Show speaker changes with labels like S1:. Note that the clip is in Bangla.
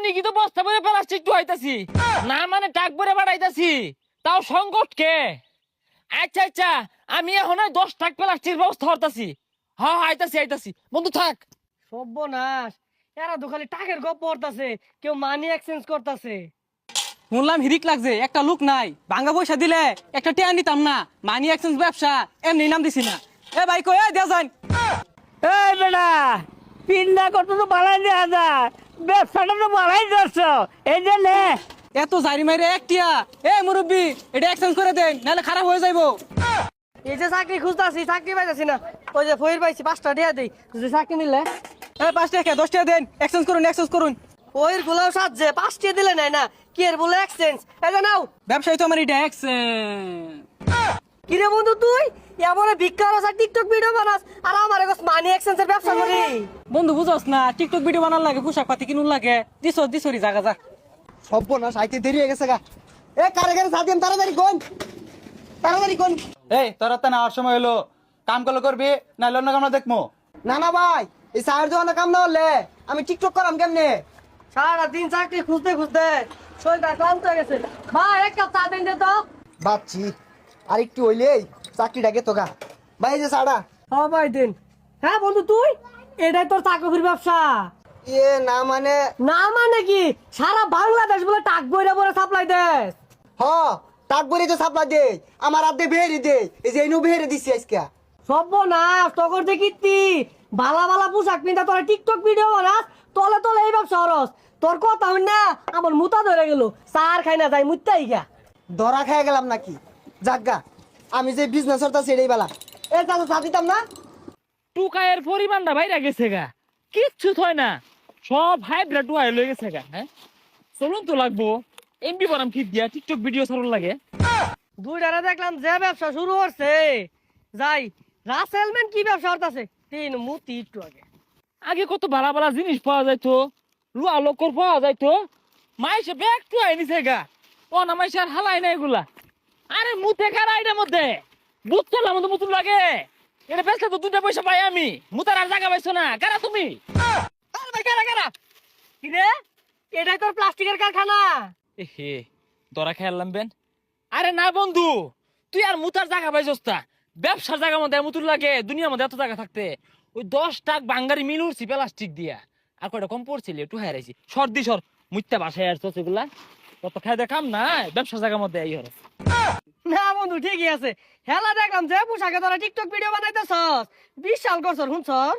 S1: নাকি তো বস্তা ভরে প্লাস্টিক ঢুকাইতাছি না মানে টাক ভরে বাড়াইতাছি তাও সংকট কে আচ্ছা আচ্ছা আমি এখন 10 টাক প্লাস্টিক ব্যবস্থা করতেছি হ্যাঁ আইতাছি আইতাছি বন্ধু থাক
S2: সর্বনাশ এরা তো খালি টাকের গপ্প করতেছে কেউ মানি এক্সচেঞ্জ করতেছে
S3: শুনলাম হিরিক লাগছে একটা লোক নাই ভাঙ্গা পয়সা দিলে একটা টিয়া নিতাম না মানি এক্সচেঞ্জ ব্যবসা এমনি নাম দিছি না এ ভাই কই দেয়া যান
S2: এই বেটা পিন্ডা কত তো বাড়াই দেওয়া যায় ব্যবসাটা তো বাড়াই দিচ্ছ এই যে নে
S3: এত জারি মাইরে এক টিয়া এ মুরব্বি এটা এক্সচেঞ্জ করে দেন নাহলে খারাপ হয়ে যাইবো
S2: এই যে চাকরি খুঁজতেছি চাকরি পাইতেছি না ওই যে ফইর পাইছি 5টা দিয়া দেই যদি চাকরি নিলে
S3: এ 5 টাকা 10 টাকা দেন এক্সচেঞ্জ করুন
S2: ওইর গুলাও সাজছে 5টা দিলে নাই না কি এর বলে এক্সচেঞ্জ এই যে নাও
S3: ব্যবসায়ী তো আমার এটা এক্সচেঞ্জ
S2: কি রে বন্ধু তুই এবারে ভিক্ষার আছে টিকটক ভিডিও বানাস আর আমার কাছে মানি এক্সচেঞ্জের ব্যবসা করি
S3: বন্ধু বুঝছস না টিকটক ভিডিও বানার লাগে পোশাক পাতি কিনুন লাগে দিছরি জায়গা যা
S4: সর্বনাশ আইতে দেরি হয়ে গেছে গা এ কারে সাথে তাড়াতাড়ি কোন
S5: এই তোর তো নেওয়ার সময় হলো কাম করবি না অন্য কামনা দেখবো
S4: না না ভাই এই সাহের দোকানে কাম না হলে আমি টিকটক করাম কেমনে
S2: সারা দিন চাকরি খুঁজতে খুঁজতে শরীরটা ক্লান্ত হয়ে গেছে ভাই এক কাপ চা দেন দে তো
S4: বাচ্চি আর একটু হইলেই চাকরিটাকে তোকা ভাই এই যে সাড়া
S2: হ্যাঁ ভাই দিন হ্যাঁ বন্ধু তুই এটাই তোর চাকরির ব্যবসা
S4: এ না মানে
S2: না মানে কি সারা বাংলাদেশ বলে টাক বইরা বলে সাপ্লাই দেস
S4: হ তাক বলে তো সাপ্লাই দে আমার আদে বেহেরি দে এই যে এনু বেহেরি দিছি আজকে
S2: সর্বনাশ তখন যে কীর্তি বালা বালা পোশাক পিন্ধা তোরা টিকটক ভিডিও বানাস তলে তলে এই ব্যবসা হরস তোর কথা হই না আমার মুতা ধরে গেল সার খাই না যাই মুত্তাই গা
S4: ধরা খেয়ে গেলাম নাকি জাগা আমি যে বিজনেস করতা সেটাই বেলা এ চাচা চা দিতাম না
S1: টুকায়ের পরিমাণটা বাইরে গেছে গা কিচ্ছু থয় না সব হাইব্রিড টুকাই লয়ে গেছে গা হ্যাঁ চলুন তো লাগবো এমবি বানাম কি দিয়া টিকটক ভিডিও ছাড়ুন লাগে
S2: দুইটারে দেখলাম যে ব্যবসা শুরু করছে যাই রাসেলম্যান কি ব্যবসা করতেছে তিন মুতি একটু আগে
S1: আগে কত ভালো ভালো জিনিস পাওয়া যাইতো লুয়া লোকর পাওয়া যাইতো মাইসে ব্যাগ টু আইনিছে গা ও না মাইসে আর হালাই না এগুলা আরে মুতে কারা এটার মধ্যে বুঝছাল আমাদের মতন লাগে এটা বেচলে তো 2টা পয়সা পাই আমি মুতার আর জায়গা পাইছো না কারা তুমি
S2: আরে ভাই কারা কারা কি রে এটাই তোর প্লাস্টিকের কারখানা
S1: এহে দরা খেয়ালাম বেন আরে না বন্ধু তুই আর মুতার জায়গা পাইছস তা ব্যবসার জায়গা মধ্যে মুতুর লাগে দুনিয়ার মধ্যে এত জায়গা থাকতে ওই 10 টাক বাঙ্গারি মিল উঠছি প্লাস্টিক দিয়া আর কয়টা কম পড়ছিল একটু হারাইছি সর্দি সর মুত্যা বাসায় আর চলছে এগুলা কত খাই দেখাম না ব্যবসার জায়গার মধ্যে এই হরস
S2: না বন্ধু ঠিকই আছে হেলা দেখলাম যে পোশাকে তোরা টিকটক ভিডিও বানাইতেছস বিশাল করছর শুনছর